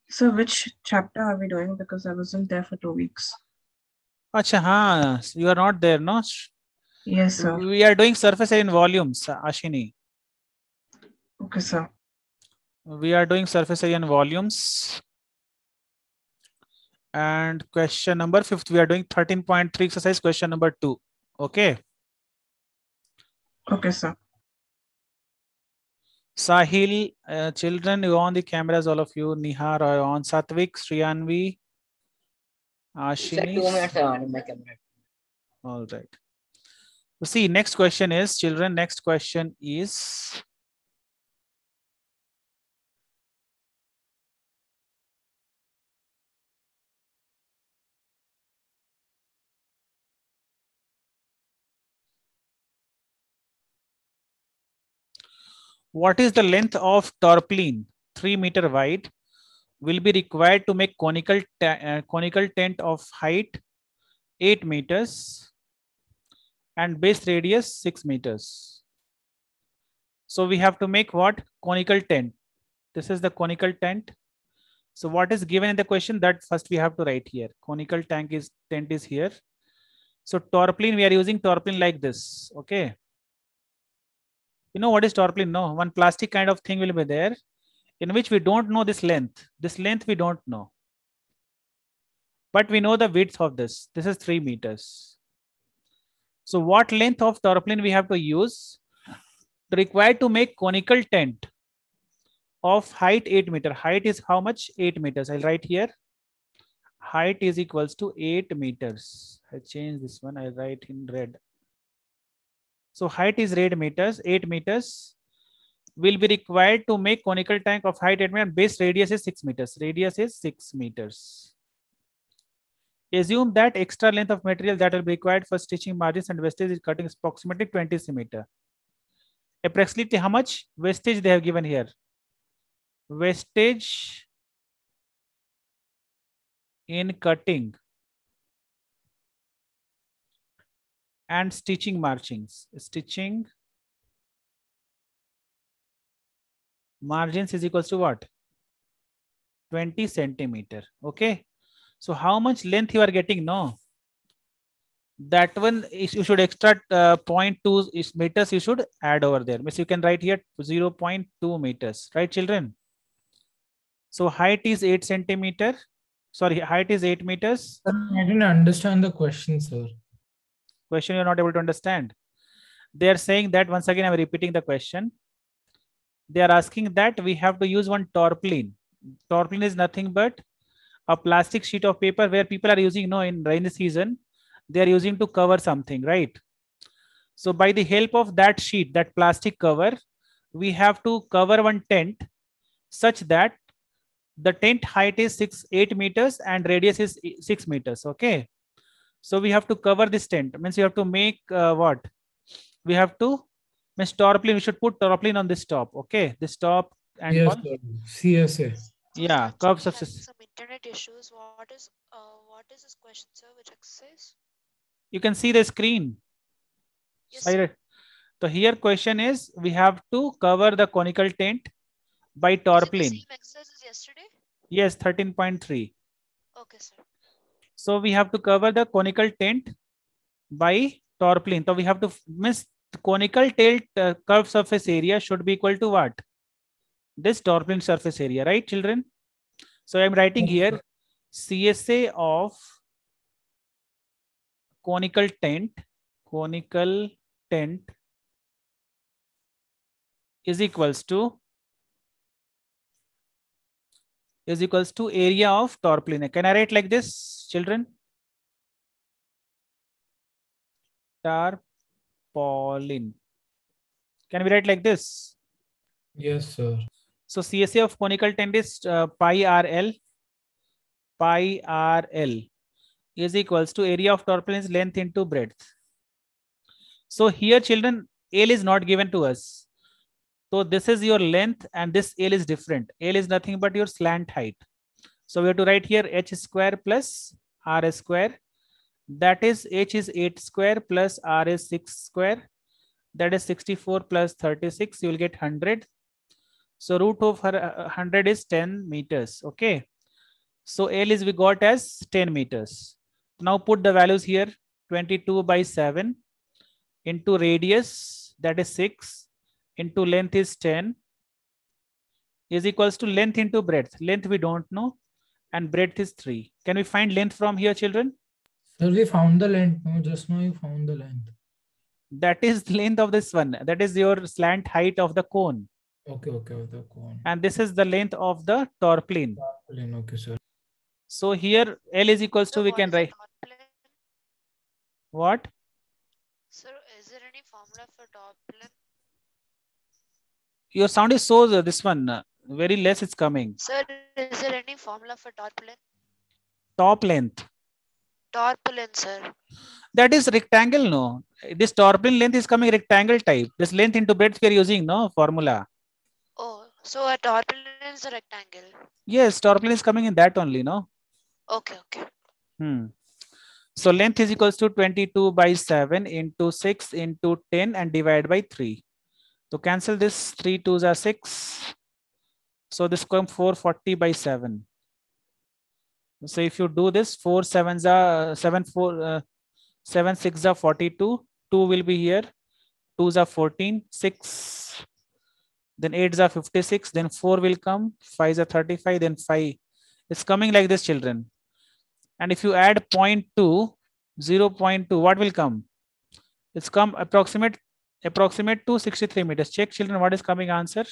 So which chapter are we doing? Because I wasn't there for 2 weeks. Acha, हाँ, you are not there, no? Yes, sir. We are doing surface area in volumes, Ashini. Okay, sir. We are doing surface area in volumes. And question number 5, we are doing 13.3 exercise, question number 2. Okay. Okay, sir. Sahil, children, you on the cameras, all of you. Nihar are on. Satvik, Shriyanvi, Sir, Ashini. 2 minutes are on in my camera. All right. So see, next question is, children, next question is, what is the length of tarpaulin, 3 meter wide, will be required to make conical tent of height 8 meters and base radius 6 meters. So we have to make what? Conical tent. This is the conical tent. So what is given in the question, that first we have to write here. Conical tent is here. So tarpaulin, we are using tarpaulin like this. Okay. You know what is tarpaulin? No, one plastic kind of thing will be there in which we don't know this length. This length we don't know. But we know the width of this. This is 3 meters. So what length of tarpaulin we have to use? Required to make conical tent of height 8 meter. Height is how much? 8 meters. I'll write here. Height is equals to 8 meters. I change this one. I write in red. So height is 8 meters. 8 meters will be required to make conical tank of height 8 meters. Base radius is 6 meters. Radius is 6 meters. Assume that extra length of material that will be required for stitching margins and wastage is cutting approximately 20 centimeter. Approximately how much wastage they have given here? Wastage in cutting and stitching margins. Stitching margins is equals to what? 20 centimeter. Okay. So how much length you are getting? No. That one is, you should extract 0.2 meters you should add over there. Means you can write here 0.2 meters. Right, children? So height is 8 centimeter. Sorry, height is 8 meters. I didn't understand the question, sir. Question you're not able to understand. They are saying that, once again, I'm repeating the question. They are asking that we have to use one tarpaulin. Tarpaulin is nothing but a plastic sheet of paper where people are using, in rainy season, they are using to cover something, right? So by the help of that sheet, that plastic cover, we have to cover one tent such that the tent height is 8 meters and radius is 6 meters. Okay. So we have to cover this tent. Means you have to make what? We have to, means tarpaulin, we should put tarpaulin on this top. Okay. This top and Yes, all. sir. CSA. Yeah. Actually, Curves of having some internet issues. What is this question, sir? Which exercise? You can see the screen. Yes, sir. So here question is, we have to cover the conical tent by Is it the tarpaulin. same exercise as yesterday? Yes, 13.3. Okay, sir. So we have to cover the conical tent by tarpaulin. So we have to miss the conical tilt curved surface area should be equal to what? This tarpaulin surface area, right, children? So I'm writing here CSA of conical tent is equals to area of tarpaulin. Can I write like this, children? Tarpaulin. Can we write like this? Yes, sir. So CSA of conical tent is pi RL. Pi RL is equals to area of tarpaulin's length into breadth. So here, children, L is not given to us. So this is your length and this L is different. L is nothing but your slant height. So we have to write here h square plus r square. That is h is 8 square plus r is 6 square. That is 64 plus 36. You will get 100. So root of 100 is 10 meters. Okay. So L is we got as 10 meters. Now put the values here. 22 by 7 into radius, that is 6, into length is 10, is equals to length into breadth. Length we don't know, and breadth is 3. Can we find length from here, children? Sir, we found the length. No, just now you found the length. That is the length of this one. That is your slant height of the cone. Okay, the cone. And this is the length of the torplane. Plane, okay, sir. So here L is equals to, Sir, we what can is a write dot plane? what? Sir, is there any formula for dot plane? Your sound is so, this one, very less it's coming. Sir, is there any formula for dot plane? Top length. Dot plane, sir. That is rectangle, no? This torplane length is coming rectangle type. This length into breadth we are using, no? Formula. Oh, so a dot plane is a rectangle. Yes, torplane is coming in that only, no? Okay. So length is equals to 22 by 7 into 6 into 10 and divide by 3. So cancel this, 3 2s are 6. So this comes 440 by 7. So if you do this, 4 7s are 7 6 are 42. 2 will be here. 2s are 14. 6. Then 8s are 56. Then 4 will come. 5s are 35. Then 5. It's coming like this, children. And if you add 0.2, 0.2, what will come? It's come approximate to 63 meters. Check, children, what is coming answer?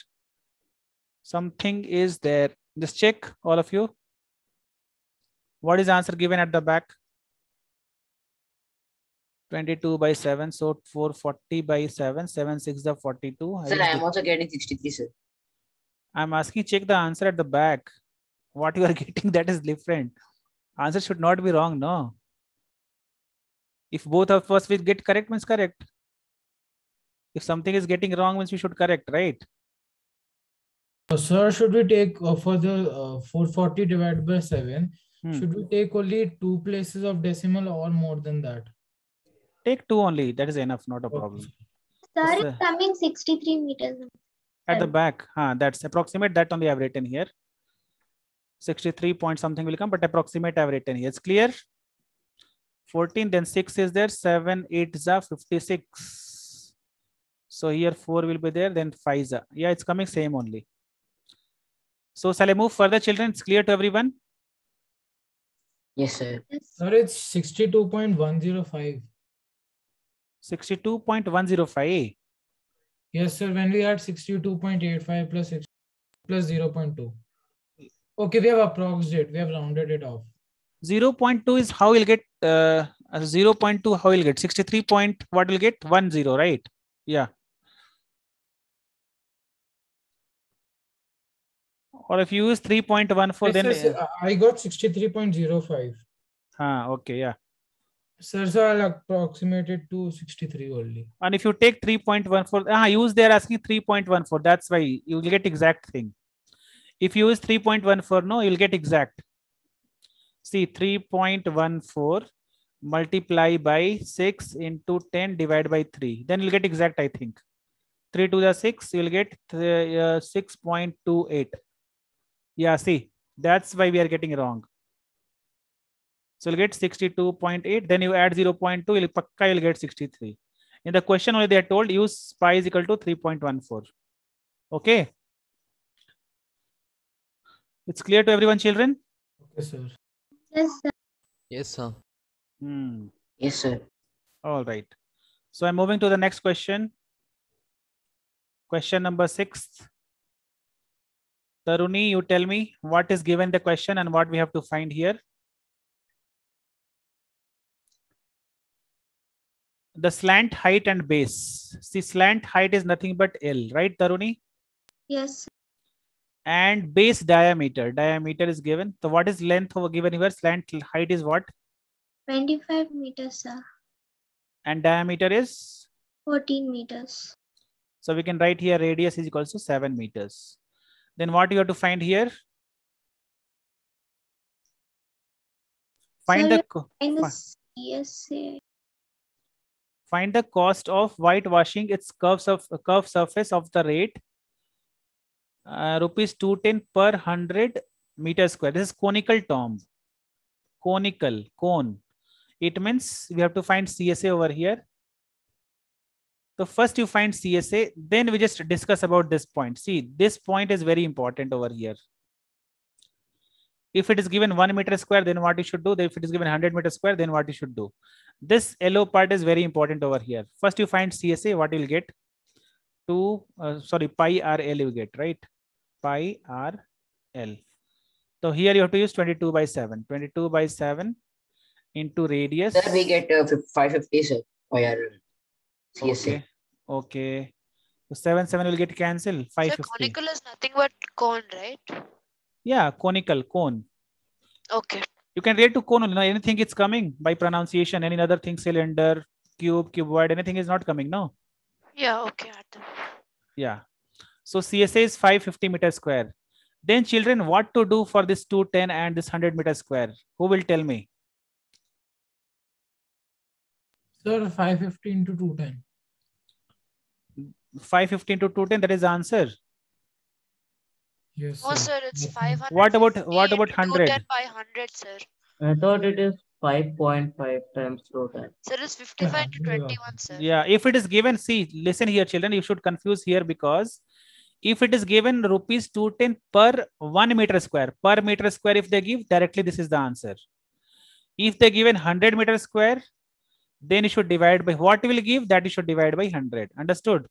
Something is there. Just check, all of you. What is answer given at the back? 22 by 7. So 440 by 7. 7 6 are 42. Sir, I am also getting 63, sir. I'm asking, check the answer at the back. What you are getting, that is different. Answer should not be wrong, no? If both of us will get correct, means correct. If something is getting wrong, means we should correct, right? Sir, should we take for the 440 divided by 7, should we take only 2 places of decimal or more than that? Take 2 only. That is enough, not a problem. Sir, Yes, it's coming 63 meters. at the back, that's approximate. That only I have written here. 63 point something will come, but approximate I have written here. It's clear? 14, then 6 is there. 7 8 is 56. So here 4 will be there, then 5 is. Yeah, it's coming same only. So shall I move further, children? It's clear to everyone? Yes, sir. Sir, it's 62.105. 62.105. Yes, sir. When we add 62.85 plus 6 plus 0.2. Okay, we have approximated. We have rounded it off. 0.2 is how you'll get 0.2, how you'll get 63 point, what will get 10, right? Yeah. Or if you use 3.14, then Yes, I got 63.05. okay, yeah. Sir, so I'll approximate it to 63 only. And if you take 3.14, use they're asking 3.14. That's why you will get exact thing. If you use 3.14, no, you'll get exact. See, 3.14 multiply by 6 into 10 divided by 3. Then you'll get exact, I think. 3 to the 6, you'll get 6.28. Yeah, see, that's why we are getting wrong. So you'll get 62.8. Then you add 0.2, you'll get 63. In the question only they are told use pi is equal to 3.14. Okay. It's clear to everyone, children? Okay, sir. Yes, sir. Yes, sir. Yes, sir. All right. So I'm moving to the next question. Question number 6. Taruni, you tell me what is given the question and what we have to find here. The slant height and base. See, slant height is nothing but L, right, Taruni? Yes, sir. And base diameter. Diameter is given. So what is length over given here? Slant height is what? 25 meters, sir. And diameter is? 14 meters. So we can write here radius is equal to 7 meters. Then what you have to find here? Find Sir, the CSA. Find the cost of whitewashing its curved surface of the rate rupees 210 per 100 meter square. This is conical tomb. Conical, cone. It means we have to find CSA over here. So first you find CSA, then we just discuss about this point. See, this point is very important over here. If it is given 1 meter square, then what you should do? If it is given 100 meter square, then what you should do? This yellow part is very important over here. First you find CSA, what you will get? Pi RL you get, right? Pi RL. So here you have to use 22 by 7. 22 by 7 into radius. Sir, we get 550, sir. Pi RL. CSA. Okay. So 7 will get cancelled. 550. So conical is nothing but cone, right? Yeah, conical, cone. Okay. You can relate to cone only. No, anything is coming by pronunciation. Any other thing, cylinder, cube, cuboid, anything is not coming, no? Yeah, okay. Arthur. Yeah. So CSA is 550 meter square. Then children, what to do for this 210 and this 100 meter square? Who will tell me? Sir, 550 into 210. 550 into 210, that is the answer. Yes, No, sir. sir, it's I think- 500. What about 100? 210 by 100, sir. I thought it is 5.5 times 210. Sir, it's 55 to Yeah. 21, sir. Yeah, if it is given, see, listen here, children, you should confuse here because if it is given rupees 210 per 1 meter square, if they give, directly this is the answer. If they given 100 meter square, then you should divide by what will give, that you should divide by 100. Understood?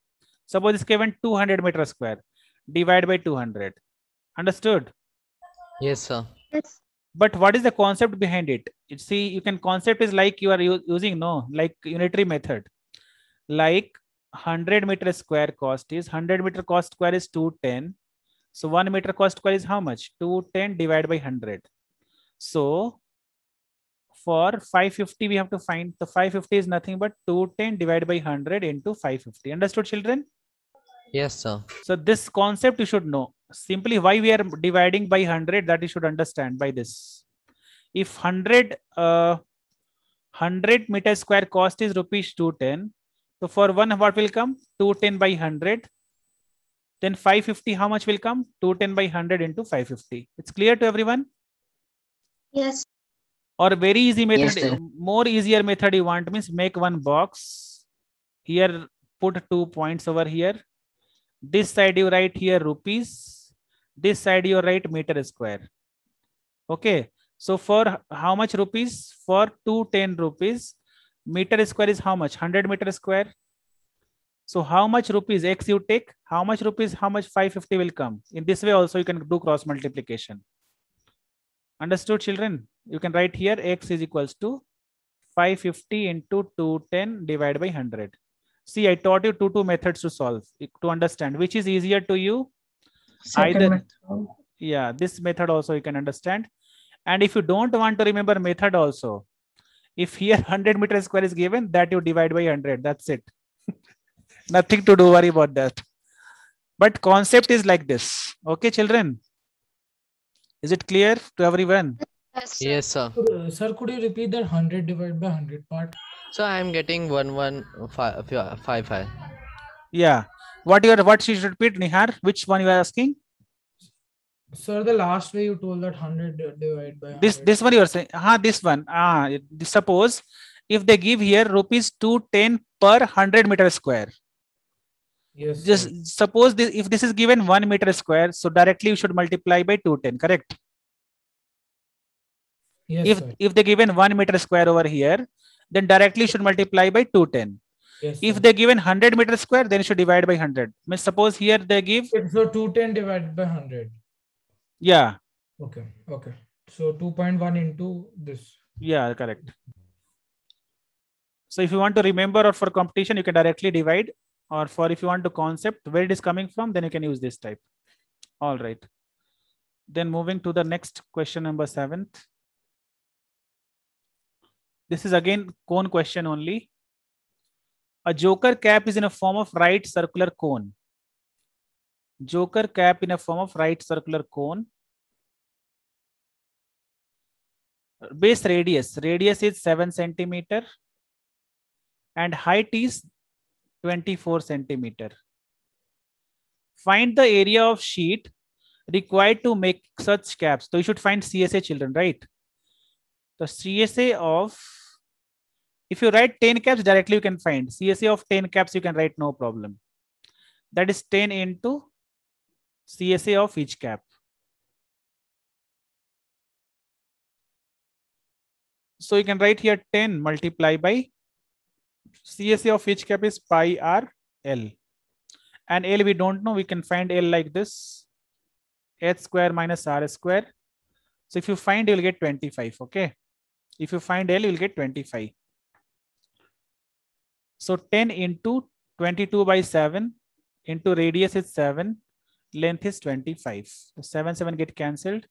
Suppose it's given 200 meter square, divide by 200. Understood? Yes, sir. Yes. But what is the concept behind it? See, you can concept is like you are using like unitary method. Like 100 meter square cost is 100 meter cost square is 210. So 1 meter cost square is how much? 210 divided by 100. So for 550 we have to find the 550 is nothing but 210 divided by 100 into 550. Understood, children? Yes, sir. So this concept you should know. Simply why we are dividing by 100, that you should understand by this. If 100 meter square cost is rupees 210, so for one what will come? 210 by 100. Then 550 how much will come? 210 by 100 into 550. It's clear to everyone? Yes. Or very easy method, Yes, sir. more easier method you want means make one box. Here put 2 points over here. This side you write here rupees. This side you write meter square. Okay. So for how much rupees? For 210 rupees, meter square is how much? 100 meter square. So how much rupees X you take? How much rupees? How much 550 will come? In this way also you can do cross multiplication. Understood, children? You can write here X is equals to 550 into 210 divided by 100. See, I taught you two methods to solve, to understand which is easier to you. Second Either, method. yeah, this method also you can understand. And if you don't want to remember method also, if here 100 meter square is given, that you divide by 100. That's it. Nothing to do, worry about that. But concept is like this. Okay, children? Is it clear to everyone? Yes, sir. Yes, sir. Sir, could you repeat that 100 divided by 100 part? So I am getting 1155. Yeah. What she should repeat, Nihar? Which one you are asking? Sir, the last way you told that 100 divided by 100. This one you are saying. This one. Suppose if they give here rupees 210 per 100 meter square. Yes, sir. Just suppose this, if this is given 1 meter square, so directly you should multiply by 210, correct? Yes, sir. If they given 1 meter square over here, then directly you should multiply by 210. Yes, If sir. they given 100 meter square, then you should divide by 100. Means suppose here they give, So 210 divided by 100. yeah, Okay. Okay. So 2.1 into this. yeah, correct. So if you want to remember or for competition, you can directly divide, or for if you want to concept where it is coming from, then you can use this type. All right. Then moving to the next question, number 7th. This is again cone question only. A joker cap is in a form of right circular cone. Joker cap in a form of right circular cone. Base radius is 7 centimeter and height is 24 centimeter. Find the area of sheet required to make such caps. So you should find CSA, children, right? The CSA of, if you write 10 caps directly, you can find CSA of 10 caps, you can write no problem. That is 10 into CSA of each cap. So you can write here 10 multiplied by CSA of each cap is pi r L. And L we don't know, we can find L like this, h square minus r square. So if you find, you will get 25, okay? If you find L, you will get 25. So 10 into 22 by 7 into radius is 7, length is 25. So 7 get cancelled.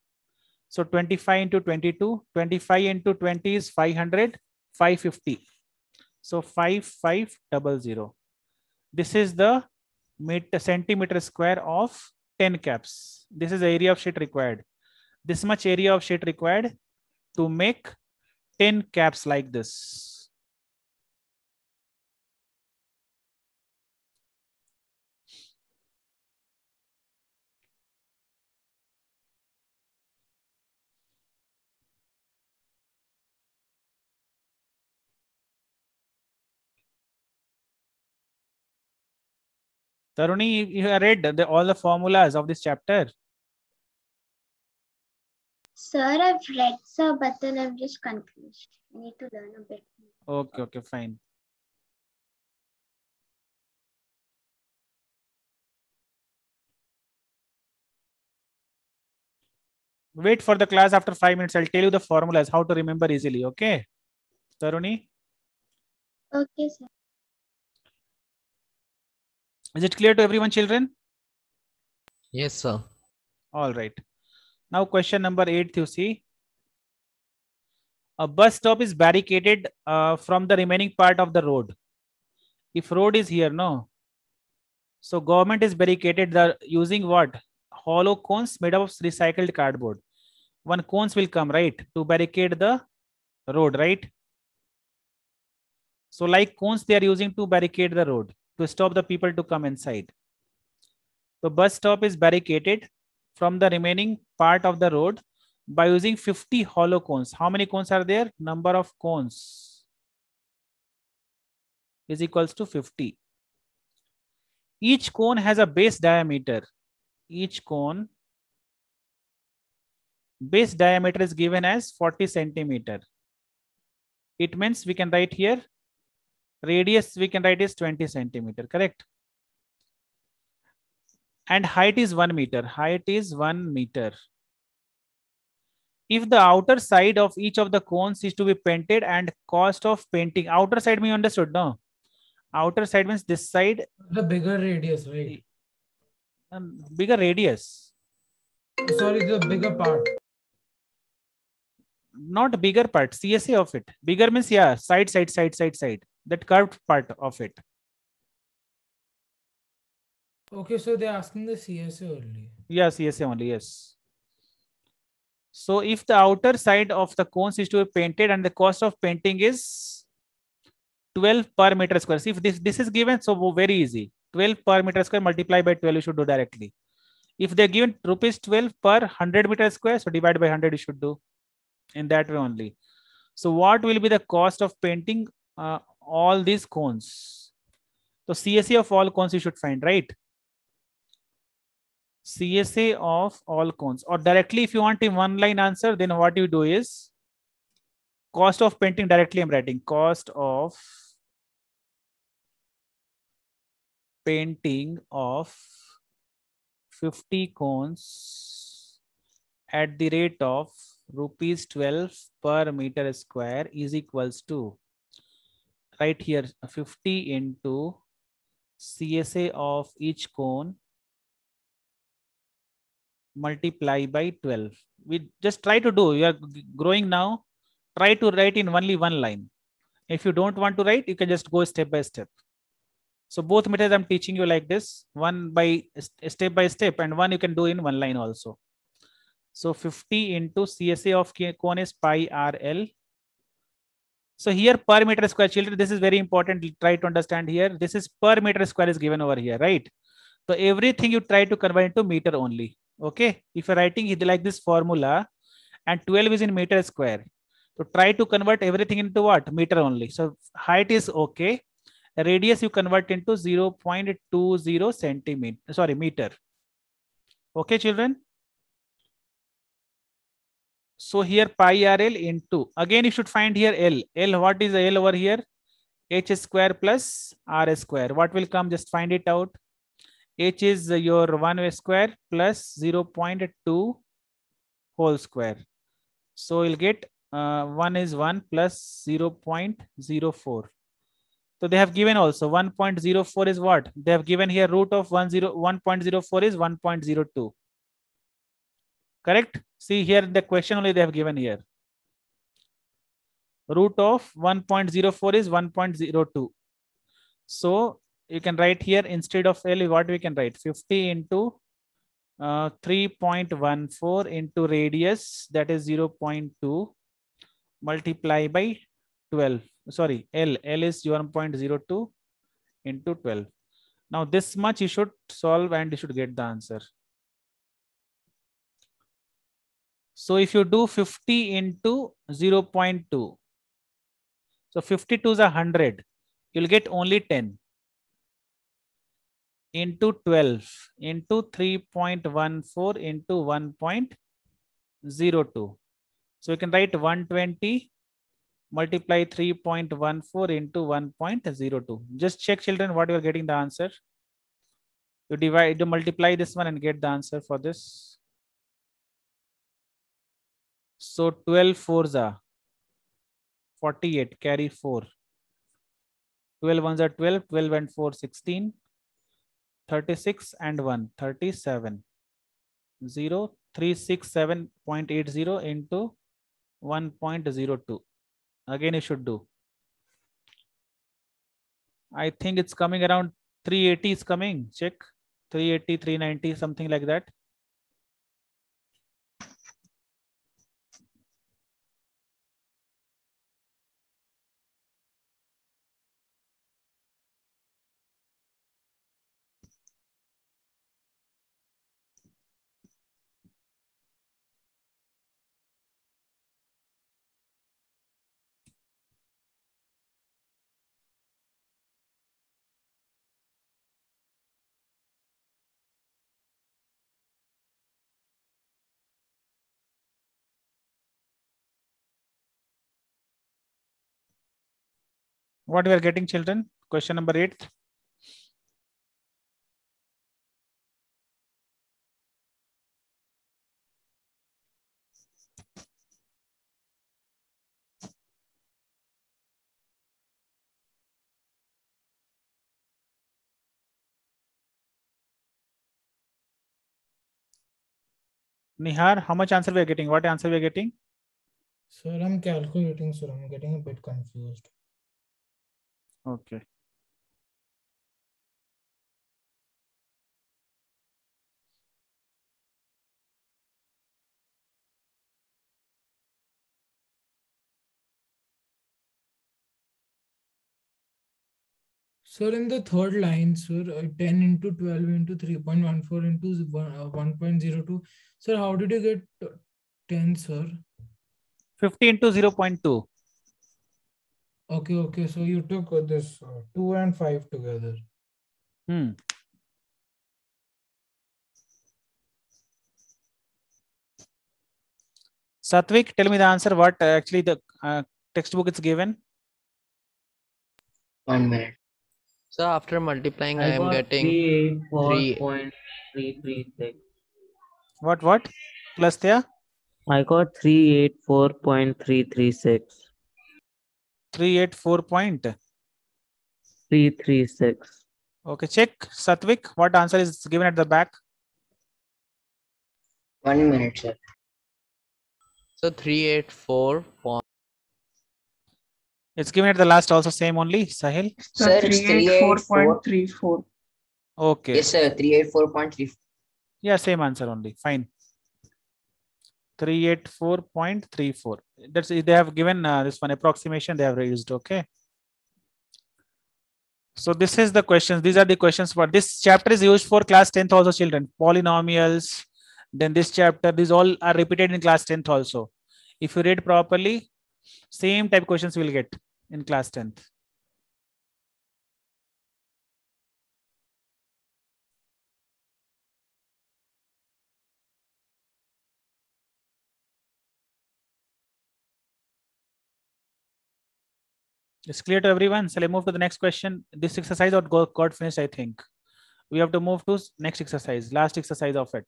So 25 into 22, 25 into 20 is 500, 550. So 5500. This is the centimeter square of 10 caps. This is the area of sheet required. This much area of sheet required to make 10 caps like this. Taruni, you have read all the formulas of this chapter? Sir, I've read, sir, but then I'm just confused. I need to learn a bit more. Okay, fine. Wait for the class after 5 minutes. I'll tell you the formulas, how to remember easily, okay? Taruni? Okay, sir. Is it clear to everyone, children? Yes, sir. All right. Now question number 8, you see. A bus stop is barricaded from the remaining part of the road. If road is here, no. So government is barricaded using what? Hollow cones made up of recycled cardboard. One cones will come, right, to barricade the road, right? So like cones they are using to barricade the road, to stop the people to come inside. The bus stop is barricaded from the remaining part of the road by using 50 hollow cones. How many cones are there? Number of cones is equals to 50. Each cone has a base diameter. Each cone base diameter is given as 40 centimeter. It means we can write here radius, we can write is 20 centimeter, correct? And height is 1 meter. Height is 1 meter. If the outer side of each of the cones is to be painted and cost of painting, outer side me understood, no? Outer side means this side. The bigger radius, right? Bigger radius. Sorry, the bigger part. Not bigger part, CSA of it. Bigger means, yeah, side. That curved part of it. Okay, so they're asking the CSA only. Yeah, CSA only, yes. So if the outer side of the cones is to be painted and the cost of painting is 12 per meter square. See, if this is given, so very easy. 12 per meter square multiplied by 12 you should do directly. If they're given rupees 12 per 100 meter square, so divide by 100 you should do in that way only. So what will be the cost of painting all these cones? So CSA of all cones you should find, right? CSA of all cones, or directly if you want a one line answer, then what you do is cost of painting directly I'm writing cost of painting of 50 cones at the rate of rupees 12 per meter square is equals to, right here, 50 into CSA of each cone multiply by 12. We just try to do, you are growing now, try to write in only one line. If you don't want to write, you can just go step by step. So both methods I'm teaching you like this, one by step by step, and one you can do in one line also. So 50 into CSA of cone is pi RL. So here per meter square, children, this is very important. Try to understand here. This is per meter square is given over here, right? So everything you try to convert into meter only. Okay. If you're writing it like this formula and 12 is in meter square. So try to convert everything into what? Meter only. So height is okay. Radius you convert into 0.20 centimeter. Sorry, meter. Okay, children. So here pi RL into, again you should find here L. L, what is the L over here? H square plus R square. What will come? Just find it out. H is your 1 square plus 0.2 whole square. So you'll get 1 is 1 plus 0.04. So they have given also 1.04 is what? They have given here root of 1.04 is 1.02. Correct? See here the question only they have given here. Root of 1.04 is 1.02. So you can write here instead of L, what we can write? 50 into 3.14 into radius, that is 0.2, multiply by 12. Sorry, L is 1.02 into 12. Now this much you should solve and you should get the answer. So if you do 50 into 0.2, so 52 is 100, you'll get only 10 into 12 into 3.14 into 1.02. So you can write 120 multiply 3.14 into 1.02. Just check, children, what you are getting the answer. You divide, you multiply this one and get the answer for this. So 12 fours are 48, carry 4. 12 ones are 12, 12 and 4, 16. 36 and 1, 37. 0, 367.80 into 1.02. Again, you should do. I think it's coming around 380 is coming. Check. 380, 390, something like that. What we are getting, children? Question number 8. Nihar, how much answer we are getting? What answer we are getting? Sir, I'm calculating, sir. I'm getting a bit confused. Okay. Sir, in the third line, sir, 10 into 12 into 3.14 into 1.02. Sir, how did you get 10, sir? 50 into 0.2. Okay. So you took this 2 and 5 together. Satvik, tell me the answer. What actually the textbook is given? 1 minute. So after multiplying, I I am got getting 384.336. What? Plus there? I got 384.336. 384 point. 336. Okay, check. Satvik, what answer is given at the back? 1 minute, sir. so 384. It's given at the last also same only, Sahil. So Sir, it's 384.34. Okay. Yes, sir. 384.3. Yeah, same answer only. Fine. 384.34. That's they have given this one approximation they have used. Okay. So this is the questions. These are the questions for this chapter is used for class 10th also children. Polynomials. Then this chapter, these all are repeated in class 10th also. If you read properly, same type questions you will get in class 10th. It's clear to everyone. Shall I move to the next question? This exercise got finished, I think. We have to move to next exercise, last exercise of it.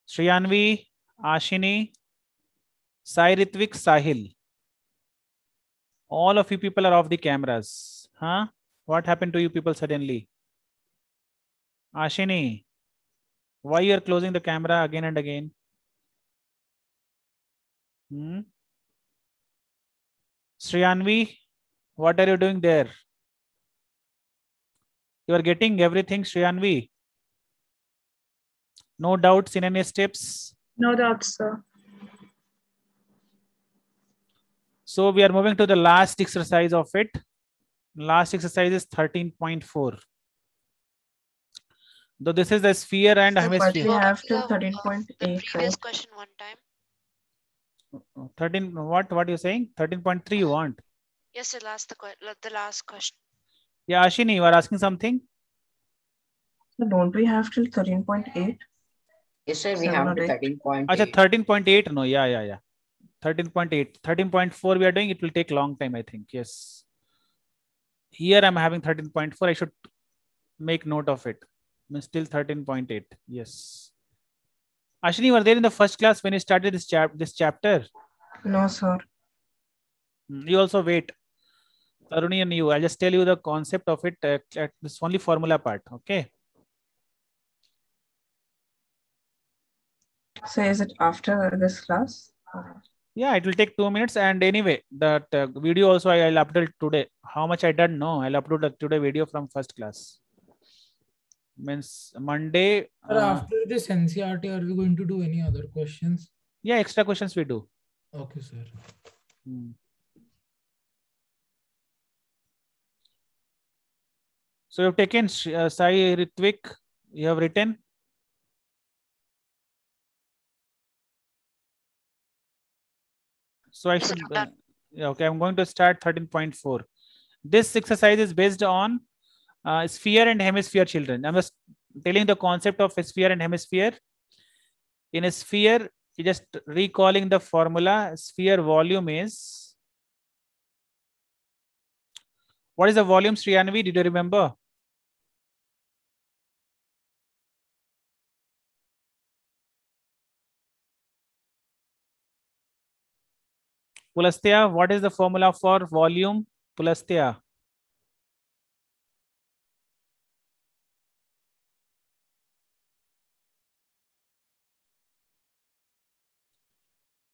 Shriyanvi, Ashini, Sai Ritvik, Sahil. All of you people are off the cameras. Huh? What happened to you people suddenly? Ashini, why you are closing the camera again and again? Shriyanvi, what are you doing there? You are getting everything, Shriyanvi? No doubts in any steps? No doubts, sir. So we are moving to the last exercise of it. Last exercise is 13.4. Though this is the sphere and So, but we hemisphere. have till The 13.8, previous right? question one time. 13, what are you saying? 13.3 you want? Yes, sir. The last question. Yeah, Ashini, you are asking something? So don't we have till 13.8? Yes, sir, we 7 have or to 8. 13.8. Acha, 13.8, no, yeah. 13.8. 13.4 we are doing, it will take long time, I think, yes. Here I'm having 13.4, I should make note of it. Still 13.8, yes. Ashini, you were there in the first class when you started this chapter? No, sir. You also wait. Taruni and you, I'll just tell you the concept of it, this only formula part, okay? So is it after this class? Yeah, it will take 2 minutes. And anyway, that video also I'll upload today. How much I don't know. I'll upload today video from first class. Means Monday. Sir, after this NCERT, are we going to do any other questions? Yeah, extra questions we do. Okay, sir. So you've taken Sai Ritvik, you have written. So I should, okay, I'm going to start 13.4. This exercise is based on sphere and hemisphere children. I'm just telling the concept of a sphere and hemisphere. In a sphere, you just recalling the formula, sphere volume is, what is the volume, Shriyanvi? Did you remember? Pulastya, what is the formula for volume? Pulastya.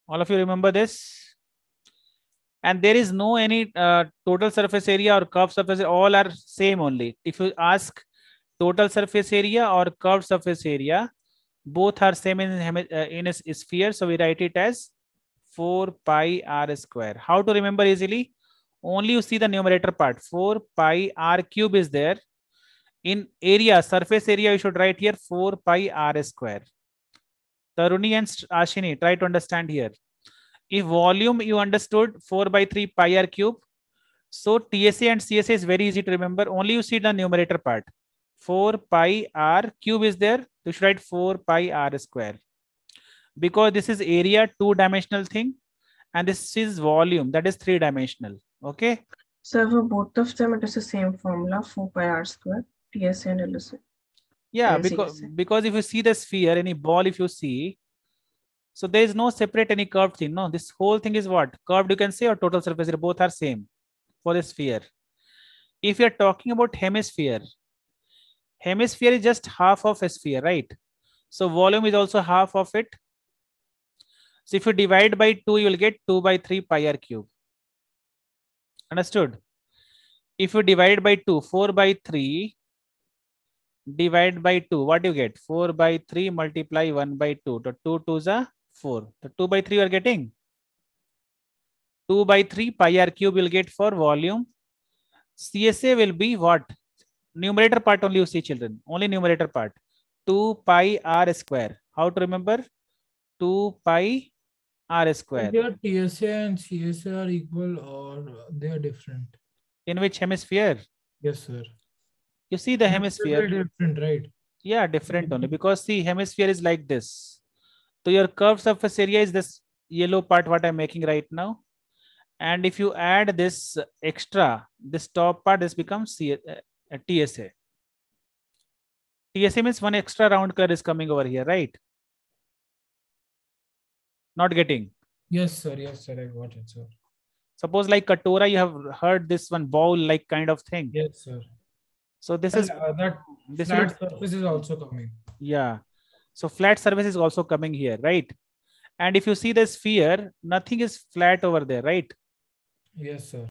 All of you remember this? And there is no any total surface area or curved surface area, all are same only. If you ask total surface area or curved surface area, both are same in a sphere. So we write it as 4 pi r square. How to remember easily? Only you see the numerator part. 4 pi r cube is there. In area, surface area, you should write here 4 pi r square. Taruni and Ashini, try to understand here. If volume you understood 4 by 3 pi r cube. So TSA and CSA is very easy to remember. Only you see the numerator part. 4 pi r cube is there. You should write 4 pi r square. Because this is area, 2-dimensional thing. And this is volume, that is 3-dimensional. Okay. So for both of them, it is the same formula, 4 pi r square, TSA and LSA. Yeah, because if you see the sphere, any ball, if you see, so there is no separate any curved thing. No, this whole thing is what? Curved, you can say, or total surface area, both are same for the sphere. If you are talking about hemisphere is just half of a sphere, right? So volume is also half of it. So if you divide by 2, you will get 2 by 3 pi r cube. Understood? If you divide by 2, 4 by 3, divide by 2, what do you get? 4 by 3 multiply 1 by 2. The 2 2s are 4. The 2 by 3 you are getting. 2 by 3 pi r cube will get for volume. CSA will be what? Numerator part only you see, children. Only numerator part. 2 pi r square. How to remember? 2 pi r square. Here TSA and CSA are equal or they are different? In which hemisphere? Yes, sir. You see the They're hemisphere. different, right? Yeah, different only because see hemisphere is like this. So your curved surface area is this yellow part what I'm making right now. And if you add this extra, this top part, this becomes TSA. TSA means one extra round color is coming over here, right? Not getting. Yes, sir. Yes, sir. I got it, sir. Suppose like Katora, you have heard this one bowl like kind of thing. Yes, sir. So this And, is that flat surface is also coming. Yeah. So flat surface is also coming here, right? And if you see the sphere, nothing is flat over there, right? Yes, sir.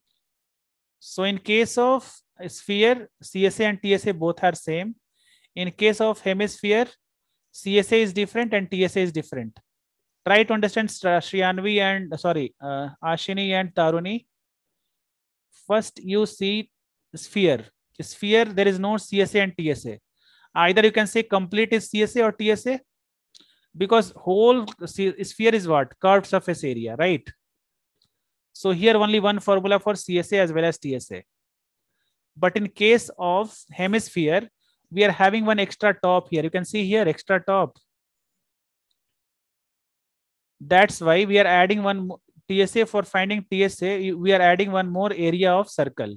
So in case of a sphere, CSA and TSA both are same. In case of hemisphere, CSA is different and TSA is different. Try to understand Shriyanvi and Ashini and Taruni. First, you see sphere. Sphere, there is no CSA and TSA. Either you can say complete is CSA or TSA, because whole sphere is what? Curved surface area, right? So here only one formula for CSA as well as TSA. But in case of hemisphere, we are having one extra top here. You can see here extra top. That's why we are adding one TSA. For finding TSA, we are adding one more area of circle.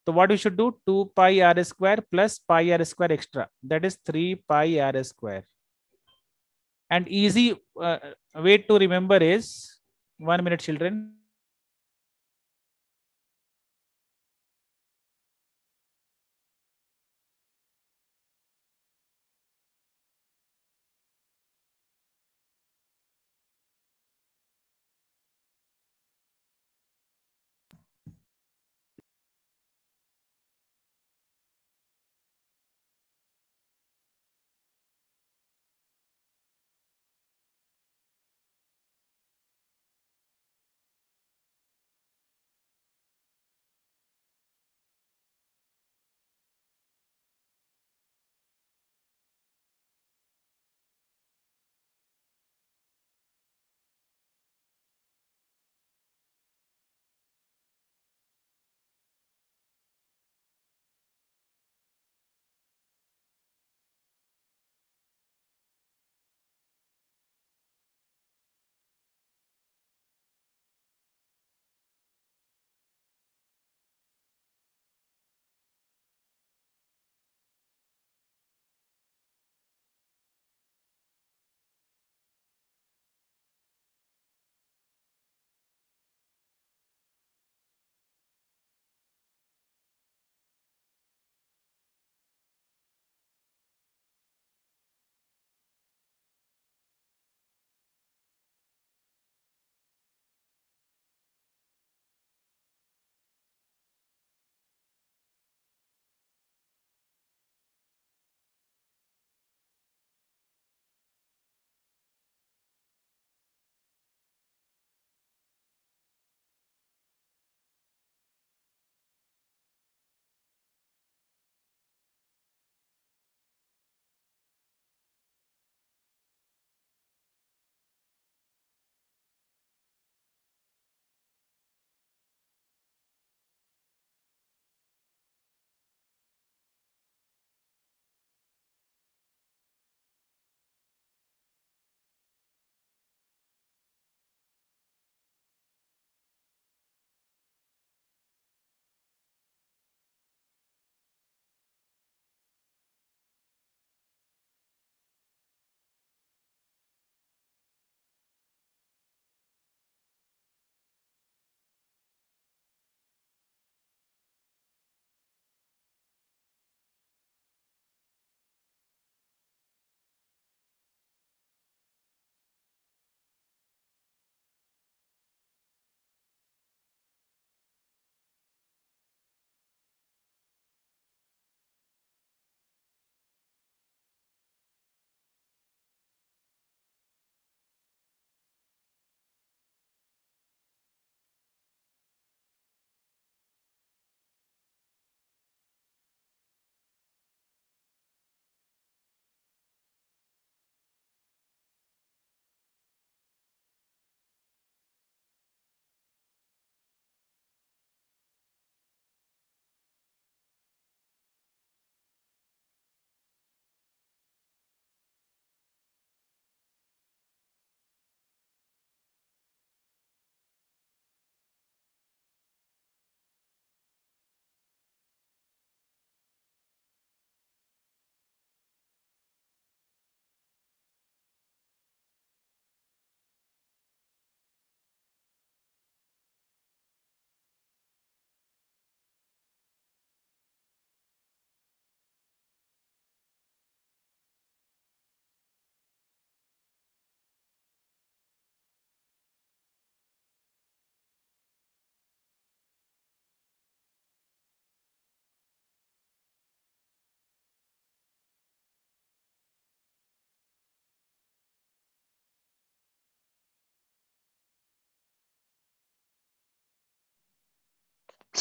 So what we should do? 2 pi r square plus pi r square extra. That is 3 pi r square. And easy way to remember is 1 minute, children.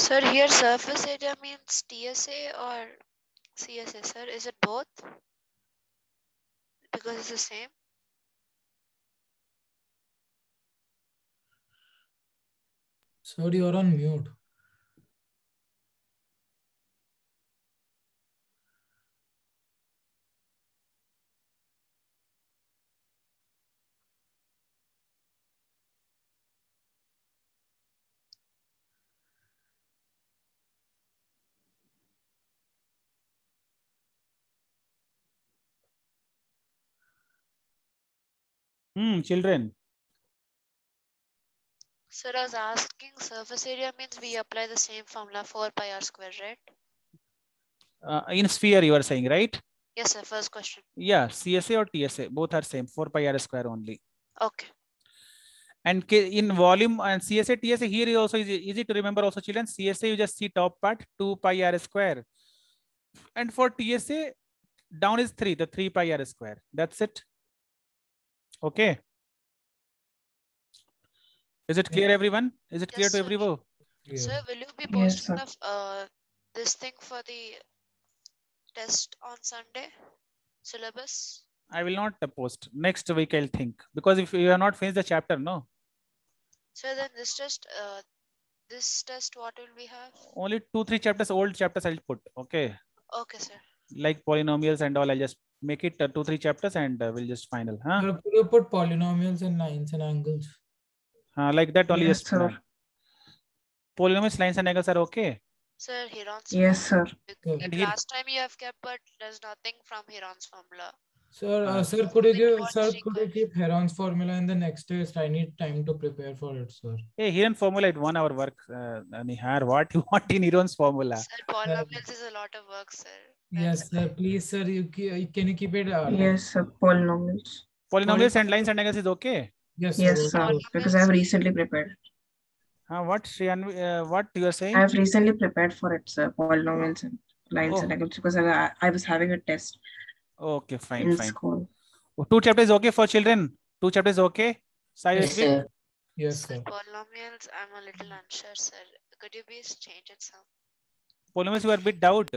Sir, here surface area means TSA or CSA, sir? Is it both? Because it's the same. Sir, you're on mute. Children. Sir, I was asking surface area means we apply the same formula 4 pi r square, right? In sphere, you are saying, right? Yes, sir. First question. Yeah, CSA or TSA, both are same, 4 pi r square only. Okay. And in volume and CSA, TSA, here is also easy to remember also, children. CSA, you just see top part, 2 pi r square. And for TSA, down is 3, the 3 pi r square. That's it. Okay. Is it clear, everyone? Is it clear Yes, to sir. everyone? Sir, will you be Yes, posting sir. this thing for the test on Sunday? Syllabus? I will not post. Next week, I'll think. Because if you have not finished the chapter, no. So then this test, what will we have? Only 2-3 chapters, old chapters I'll put. Okay. Okay, sir. Like polynomials and all, I'll just make it 2-3 chapters and we'll just final. Huh? Sir, could you put polynomials and lines and angles? Like that only. Yes, Just sir. polynomials, lines and angles are okay. Sir, Heron's Yes, formula. sir. Good. And here, Last time you have kept, but there's nothing from Heron's formula. Sir, Uh, sir, could you give, What sir, is could you keep Heron's formula in the next test? I need time to prepare for it, sir. hey, here in formula, it 1 hour work. Nihar, what you want in Heron's formula? Sir, polynomials is a lot of work, sir. Yes, sir. Please, sir, can you keep it? Yes, sir. Polynomials. Polynomials and lines and angles is okay. Yes, sir. Yes, sir. Because I've recently prepared. What what you are saying? I've recently prepared for it, sir. Polynomials and lines Oh. and angles because I was having a test Okay, fine, in fine. school. 2 chapters is okay for children. 2 chapters is okay. Yes, sir. Yes, Sir, sir. polynomials, I'm a little unsure, sir. Could you please change it some? Polynomials, you are a bit doubt.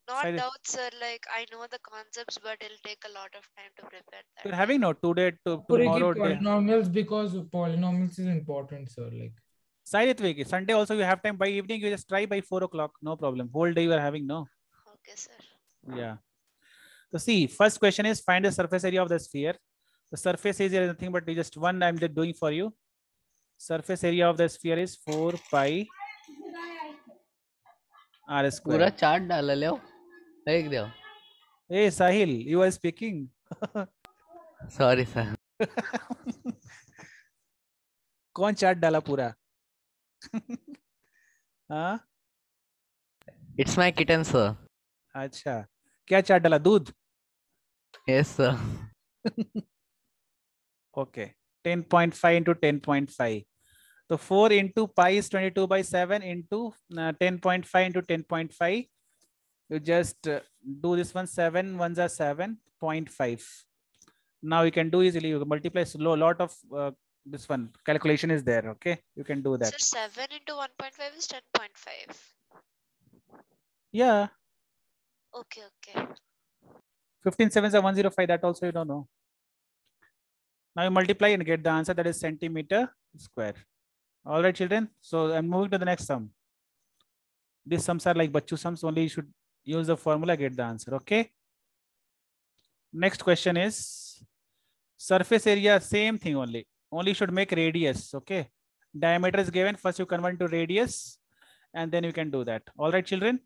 Not Sorry. doubt, sir. Like, I know the concepts, but it'll take a lot of time to prepare that. You're having no today, Could you tomorrow. keep polynomials because polynomials is important, sir. Like. Week. Sunday also you have time by evening. You just try by 4 o'clock. No problem. Whole day you are having, no. Okay, sir. Yeah. So see, first question is find the surface area of the sphere. The surface area is nothing but just one I'm just doing for you. Surface area of the sphere is 4 pi r पूरा square. Chart डाला ले देख दो. Hey Sahil, you are speaking. Sorry sir. कौन chart डाला पूरा? हाँ? It's my kitten sir. अच्छा, क्या चार्ट डाला? दूध? Yes sir. Okay, 10.5 into 10.5. So 4 into pi is 22 by 7 into 10.5 into 10.5. You just do this one, 7 ones are 7.5. Now you can do easily, you multiply lot of this one calculation is there. Okay, you can do that. Sir, 7 into 1.5 is 10.5. Yeah. Okay, okay. 15 sevens are 105. That also you don't know. Now you multiply and get the answer, that is centimeter square. All right, children. So I'm moving to the next sum. These sums are like Bachu sums. Only you should use the formula, get the answer. Okay. Next question is surface area. Same thing only. Only you should make radius. Okay. Diameter is given. First you convert to radius, and then you can do that. All right, children.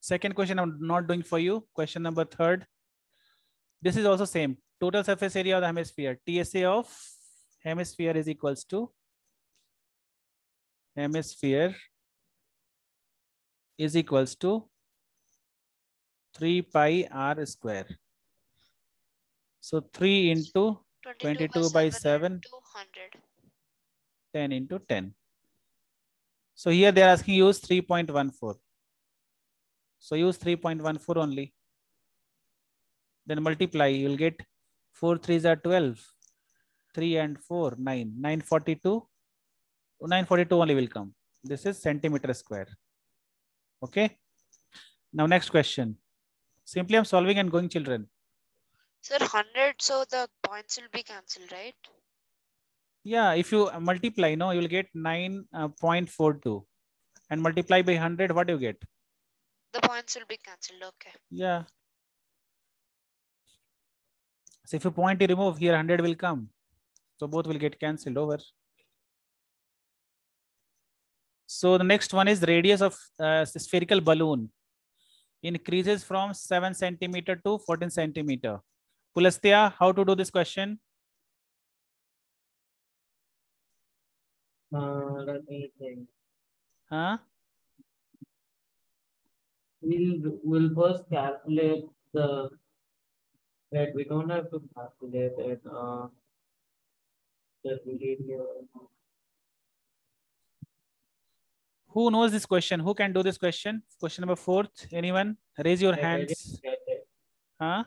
Second question I'm not doing for you. Question number 3rd. This is also same. Total surface area of the hemisphere. TSA of hemisphere is equals to hemisphere is equals to 3 pi r square. So 3 into 22 by 7, into 100. 10 into 10. So here they are asking use 3.14. So use 3.14 only. Then multiply, you will get 4 3s are 12. 3 and 4, 9. 942 942 only will come. This is centimeter square. Okay. Now next question. Simply I'm solving and going, children. Sir, 100, so the points will be cancelled, right? Yeah, if you multiply, no, you will get 9.42 and multiply by 100, what do you get? The points will be cancelled, okay. Yeah. So if you point you remove, here 100 will come. So both will get cancelled over. So the next one is radius of spherical balloon increases from 7 centimeter to 14 centimeter. Pulastya, how to do this question? Let me think. Huh? We'll first calculate the that we don't have to calculate it. That we did here. Who knows this question? Who can do this question? Question number 4. Anyone? Raise your I didn't hands. get it. Huh?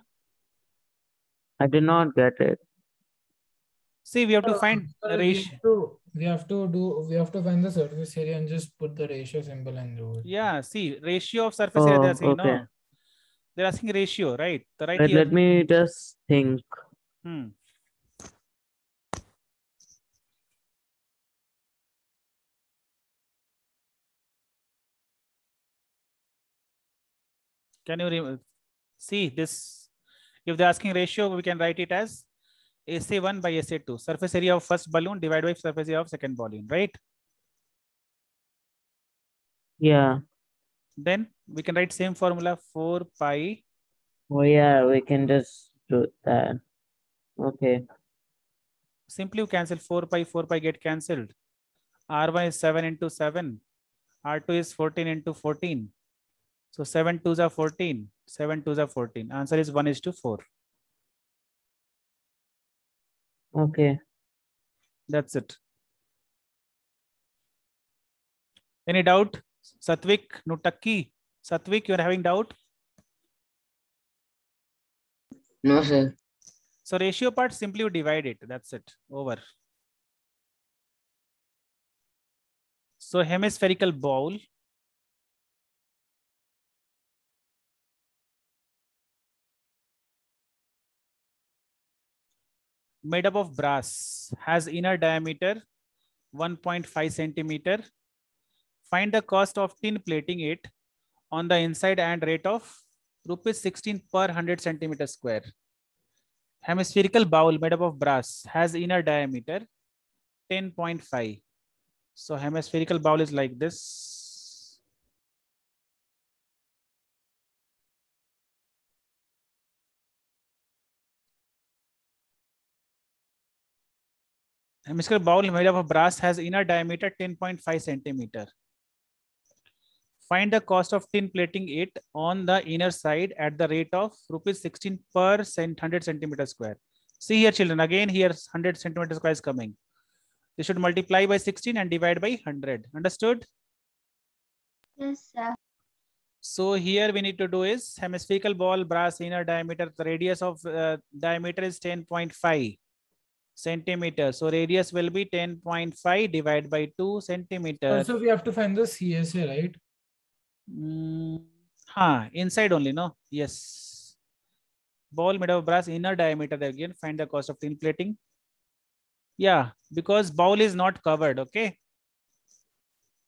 I did not get it. See, we have to find Sir, ratio. we have to find the surface area and just put the ratio symbol and do it. Yeah, see, ratio of surface area. They're asking, okay. no. They're asking ratio, right? The right Wait, here. let me just think. Hmm. Can you see this? If they're asking ratio, we can write it as SA1 by SA2. Surface area of first balloon divided by surface area of second balloon, right? Yeah. Then we can write same formula 4 pi. Oh yeah, we can just do that. Okay. Simply you cancel 4 pi get cancelled. R1 is 7 into 7. R2 is 14 into 14. So 7 2s are 14. 7 2s are 14. Answer is 1:4. Okay. That's it. Any doubt? Satvik, Nutakki. Satvik, you are having doubt? No, sir. So ratio part, simply you divide it. That's it. Over. So hemispherical bowl made up of brass has inner diameter 1.5 centimeter. Find the cost of tin plating it on the inside and rate of ₹16 per 100 centimeter square. Hemispherical bowl made up of brass has inner diameter 10.5. So hemispherical bowl is like this. Hemispherical bowl made up of brass has inner diameter 10.5 centimeter. Find the cost of tin plating it on the inner side at the rate of ₹16 per 100 centimeter square. See here, children, again here 100 centimeter square is coming. They should multiply by 16 and divide by 100. Understood? Yes, sir. So here we need to do is hemispherical ball brass inner diameter. The radius of diameter is 10.5 centimeters. So radius will be 10.5 divided by 2 centimeters. Also, we have to find the CSA, right? Inside only, no? Yes. Ball made of brass inner diameter again. Find the cost of tin plating. Yeah, because bowl is not covered. Okay.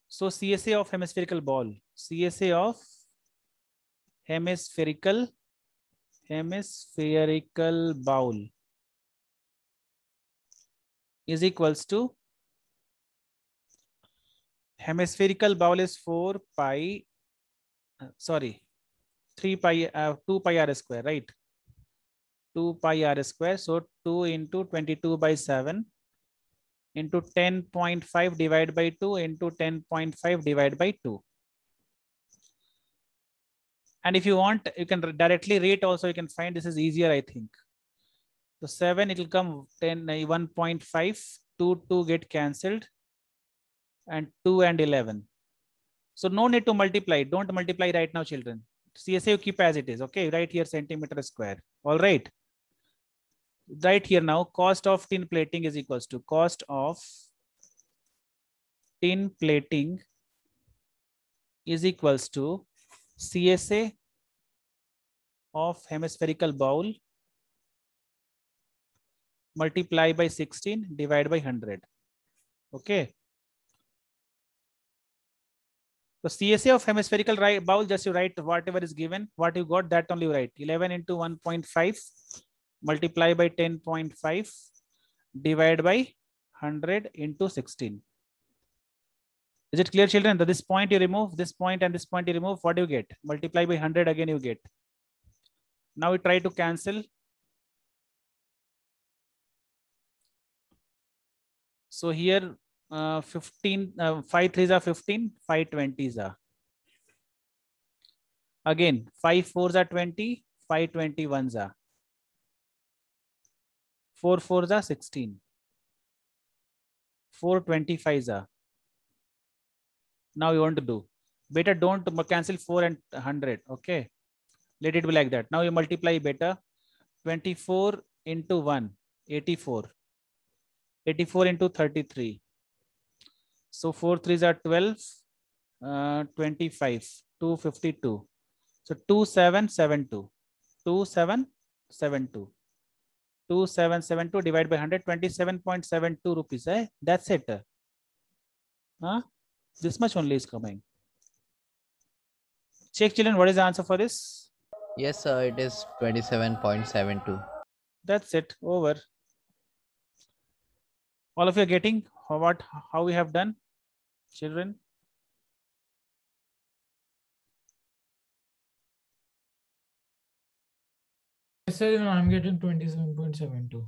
So CSA of hemispherical ball. CSA of hemispherical bowl is equals to hemispherical bowl is 4 pi. 3 pi 2 pi r square, right? 2 pi r square. So 2 into 22 by 7 into 10.5 divided by 2 into 10.5 divided by 2. And if you want, you can directly rate also. You can find this is easier, I think. So 7, it will come 10, 1.5, 2 get cancelled, and 2 and 11. So no need to multiply. Don't multiply right now, children. CSA you keep as it is. Okay, right here centimeter square. All right. Right here now, cost of tin plating is equals to cost of tin plating is equals to CSA of hemispherical bowl multiply by 16 divided by 100. Okay. So CSA of hemispherical bowl, just you write whatever is given, what you got, that only you write. 11 into 1.5 multiply by 10.5 divided by 100 into 16. Is it clear, children? That this point you remove, this point and this point you remove, what do you get? Multiply by 100 again you get. Now we try to cancel. So here 15, 5 3s are 15, 5 20s are. Again, 5 4s are 20, 5 21s are. 4 4s are 16. 4 25s are. Now you want to do. Better don't cancel 4 and 100. Okay. Let it be like that. Now you multiply better. 24 into 1, 84. 84 into 33. So 4 3s are 12, 25, 252. So 2772. 2772. 2772 divided by 100, 27.72 rupees. Eh? That's it. Huh? This much only is coming. Check, children, what is the answer for this? Yes, sir. It is 27.72. That's it. Over. All of you are getting how we have done, children? Yes, sir, even I'm getting 27.72.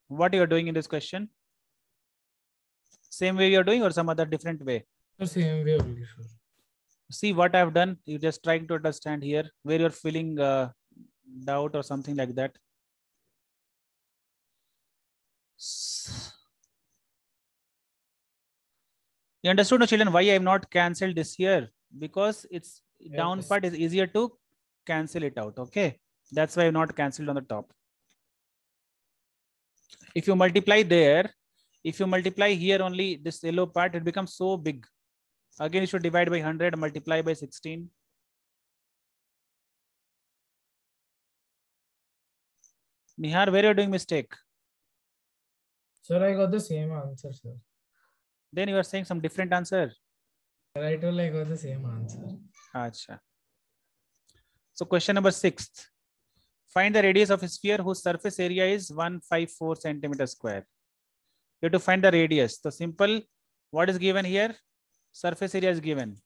What you are doing in this question? Same way you are doing or some other different way? The same way only, sir. See what I have done. You just trying to understand here where you're feeling doubt or something like that. You understood, no, children, why I have not cancelled this here? Because it's down part is easier to cancel it out. Okay. That's why I have not cancelled on the top. If you multiply there, if you multiply here only this yellow part, it becomes so big. Again, you should divide by 100, multiply by 16. Nihar, where are you doing mistake? Sir, I got the same answer, sir. Then you are saying some different answer. I told I got the same answer. Achha. So question number 6. Find the radius of a sphere whose surface area is 154 centimeter square. You have to find the radius. So simple. What is given here? Surface area is given.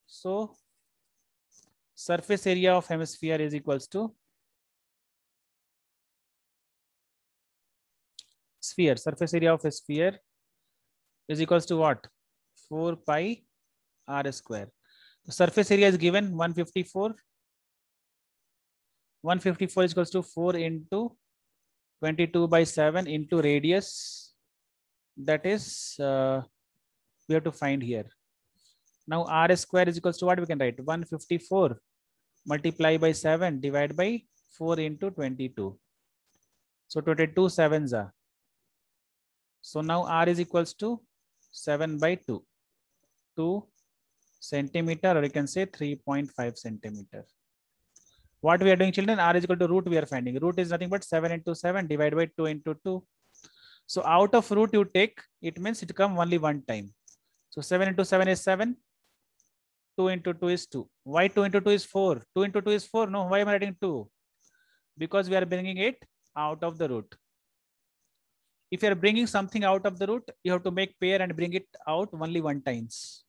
So surface area of hemisphere is equals to sphere. Surface area of a sphere is equals to what? 4 pi r square. The surface area is given 154. 154 is equals to 4 into 22 by 7 into radius. That is, we have to find here. Now r square is equals to what we can write? 154 multiply by 7 divided by 4 into 22. So 22 sevens are. So now r is equals to 7 by 2. 2 centimeter, or you can say 3.5 centimeter. What we are doing, children? R is equal to root we are finding. Root is nothing but 7 into 7 divided by 2 into 2. So out of root you take, it means it come only one time. So 7 into 7 is 7. 2 into 2 is 2. Why 2 into 2 is 4? 2 into 2 is 4. No, why am I writing 2? Because we are bringing it out of the root. If you are bringing something out of the root, you have to make pair and bring it out only one times.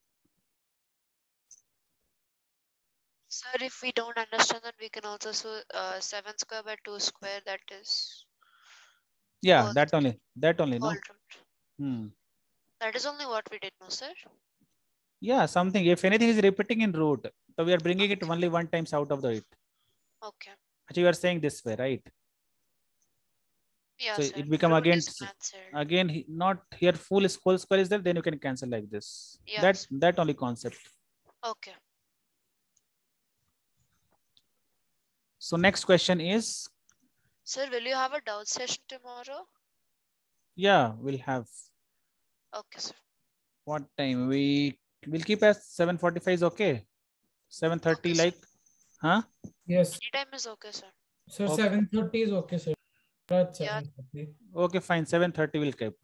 Sir, if we don't understand that, we can also 7 square by 2 square. That is. Yeah, that only. No. That is only what we did, no, sir? Yeah, something. If anything is repeating in root, so we are bringing it only one times out of the root. Okay. Actually, you are saying this way, right? Yeah, so sir. it become Root again is cancelled. again not here full whole square is there, then you can cancel like this. Yes. That only concept. Okay. So next question is, Sir, will you have a doubt session tomorrow? yeah, we'll have. Okay, sir. What time? We'll keep as 7:45 is okay. 7:30 Okay, sir. like, huh? Yes. Any time is okay, sir. So Okay. 7:30 is okay, sir. At Yeah. 7:30. Okay, fine. 7:30 will keep.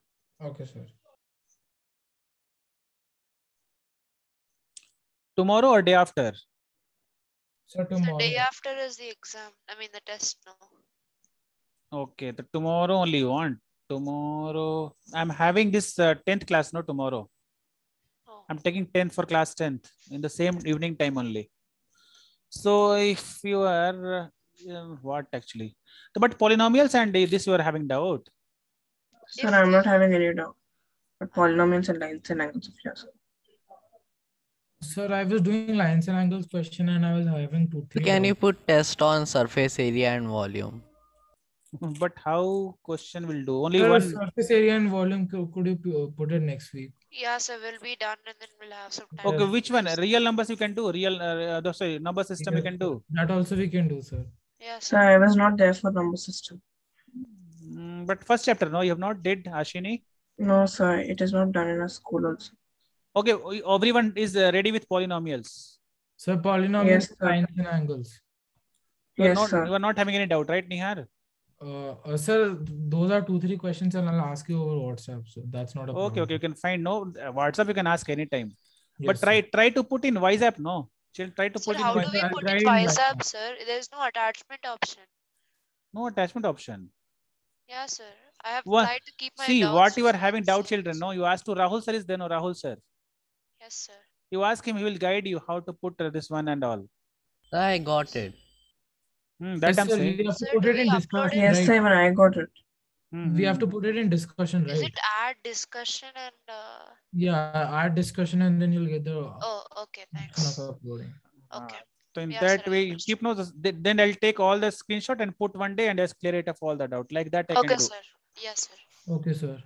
Okay, sir. Tomorrow or day after? So The tomorrow. day after is the exam. I mean the test. No. Okay, the tomorrow only you want. Tomorrow, I'm having this 10th class, no, tomorrow. Oh. I'm taking 10th for class 10th in the same evening time only. So if you are, what actually? But polynomials and this you are having doubt. Sir, I'm not having any doubt. But polynomials and lines and angles of yours. Sir, I was doing lines and angles question and I was having 2-3 Can you doubts. put test on surface area and volume? But how question will do? Only Sir, one. surface area and volume, could you put it next week? Yeah, sir. We'll be done and then we'll have some time. Okay, Yes. which one? Real numbers you can do. Real, sorry, number system you Yes, can sir. do. That also we can do, sir. Yeah, Sir, sir. I was not there for number system. But first chapter, no, you have not did, Ashini. No, sir, it is not done in a school also. Okay, everyone is ready with polynomials. Sir, polynomials, Yes, sir. lines and angles. You are Yes, not, sir. you are not having any doubt, right, Nihar? Sir, those are 2-3 questions and I'll ask you over WhatsApp. So that's not a problem. Okay, okay, you can find no WhatsApp. You can ask anytime. Yes, But try to put in WhatsApp. No, try to Sir, put in how do Yes, we sir, put I in tried in WhatsApp, WhatsApp. sir? There's no attachment option. no attachment option. Yeah, sir. I have What? tried to keep my See doubts. what you are so having it's doubt, like children. this. No, you ask to Rahul sir is there. No, Rahul sir. Yes, sir. You ask him. He will guide you how to put this one and all. I got it. That Yes, I'm sir, saying. we have to Sir, put do it in we upload discussion, it? Yes, right? sir, even I got it. We have to put it in discussion, Is right? it add discussion and Yeah, add discussion and then you'll get the oh, okay, option thanks. of uploading. Okay. So in Yeah, that sir, I way, understood. keep notes. Then I'll take all the screenshot and put one day and just clear it of all the doubt. Like that I Okay, can do. sir. Yes, sir. Okay, sir.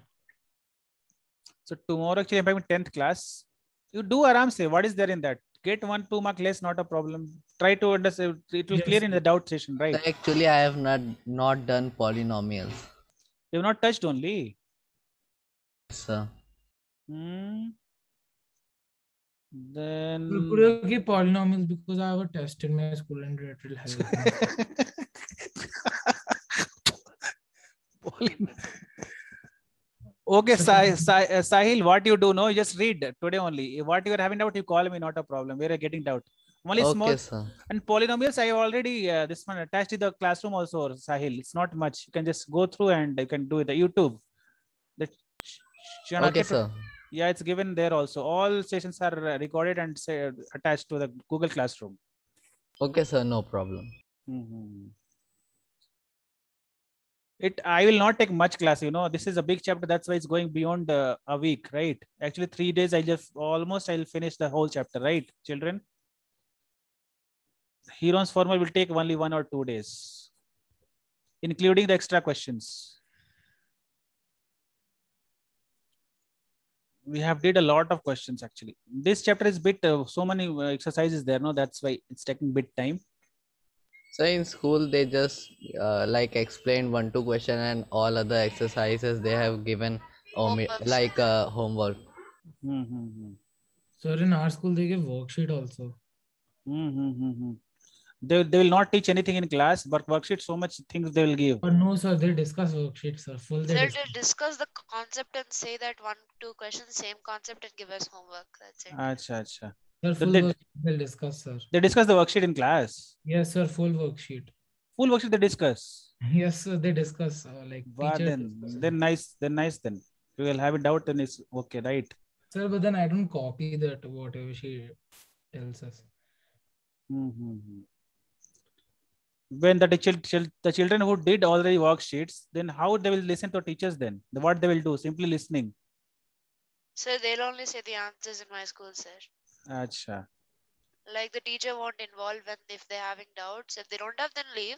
So tomorrow actually I'm having 10th class. You do aram say what is there in that? Get 1-2 mark less, not a problem. Try to understand. It will Yes, clear in sir. the doubt session, right? So actually, I have not done polynomials. You have not touched only. Sir. Hmm. Could Then you give polynomials because I have a test in my school and it will help me. Okay, Sahil, what you do? No, you just read today only. What you are having doubt, you call me, not a problem. We are getting doubt. Only small Okay, sir. and polynomials. I already this one attached to the classroom also, Sahil. It's not much. You can just go through and you can do it. The YouTube. The Okay, sir. Yeah, it's given there also. All sessions are recorded and attached to the Google Classroom. Okay, sir. No problem. I will not take much class. You know, this is a big chapter. That's why it's going beyond a week, right? Actually, 3 days. I'll finish the whole chapter, right, children? Heron's formula will take only 1 or 2 days, including the extra questions. We have did a lot of questions actually. This chapter is bit so many exercises there. No, that's why it's taking bit time. So in school they just like explain 1-2 question and all other exercises they have given like homework. Sir, in our school they give worksheet also. They will not teach anything in class, but worksheet so much things they will give. But no, sir, they discuss worksheet, sir. Full they They'll discuss. discuss the concept and say that 1-2 questions, same concept, and give us homework. That's it. Acha. Sir, full worksheet they'll discuss, sir. They discuss the worksheet in class. Yes, sir, full worksheet. Full worksheet they discuss. Yes, sir, they discuss like then nice. Then you will have a doubt, then it's okay, right? Sir, but then I don't copy that whatever she tells us. When the children who did already worksheets, then how they will listen to teachers then? What they will do? Simply listening. Sir, they'll only say the answers in my school, sir. Acha. Like the teacher won't involve if they're having doubts. If they don't have, then leave.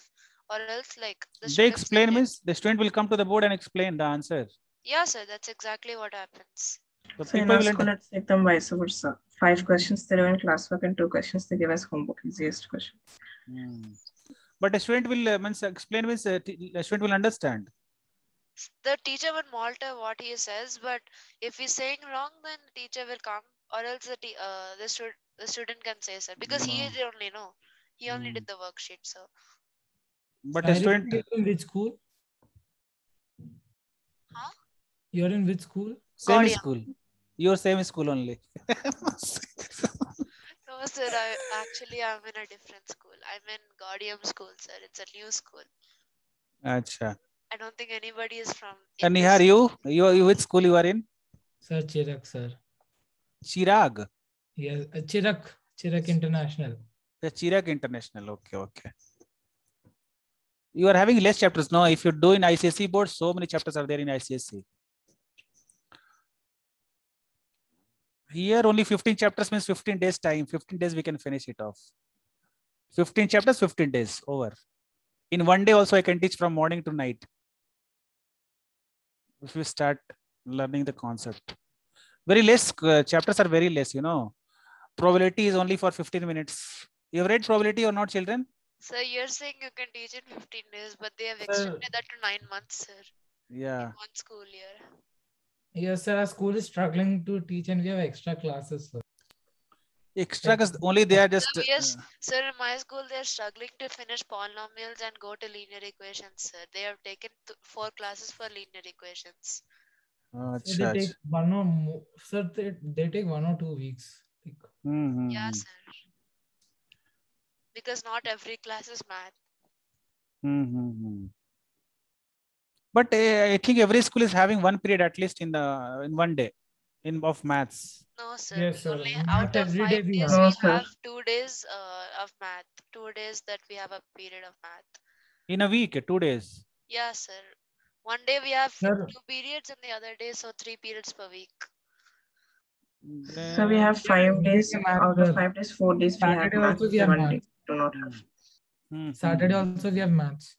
Or else like They explain means the student will come to the board and explain the answer. Yeah, sir, that's exactly what happens. So in our school, let's take them vice versa. 5 questions they do in classwork and 2 questions they give as homework, easiest question. But a student will explain means a student will understand. the teacher will monitor what he says, but if he's saying wrong, then the teacher will come, or else the student can say, sir, because he No. did only know. He only Hmm. did the worksheet, so. But a Cyrus, student, you're in which school? Huh? You're in which school? same Gaudium. school. Your same school only. No, sir, I'm in a different school. I'm in Gaudium school, sir. It's a new school. Acha. I don't think anybody is from. And in Nihar, this- you which school you are in? Sir, Chirag, sir. Chirag. Yes, Chirag International. The Chirag International. Okay, okay. You are having less chapters. No, if you do in ICSE board, so many chapters are there in ICSE. Here only 15 chapters means 15 days time. 15 days we can finish it off. 15 chapters, 15 days over. In one day also I can teach from morning to night. If you start learning the concept. Very less, chapters are very less, you know. Probability is only for 15 minutes. You have read probability or not, children? Sir, you're saying you can teach in 15 days, but they have Sir. extended that to 9 months, sir. Yeah. In one school year. Yes, sir. Our school is struggling to teach, and we have extra classes, sir. Extra is only they are just. Sir, yes, sir, in my school, they're struggling to finish polynomials and go to linear equations, sir. They have taken 4 classes for linear equations. So they take one or more, sir, they take 1 or 2 weeks. Like, Yeah, sir. Because not every class is math. But I think every school is having one period at least in one day of maths. No, sir. yes, sir. Only Math out of every 5 day we days, have. No, we sir. have 2 days of math. 2 days that we have a period of math. In a week, 2 days. Yeah, sir. One day we have Sir. 2 periods and the other day, so 3 periods per week. So we have 5 days. Out of 5 days, 4 days we have Saturday maths. also we have One day maths. do not have. Saturday also we have maths.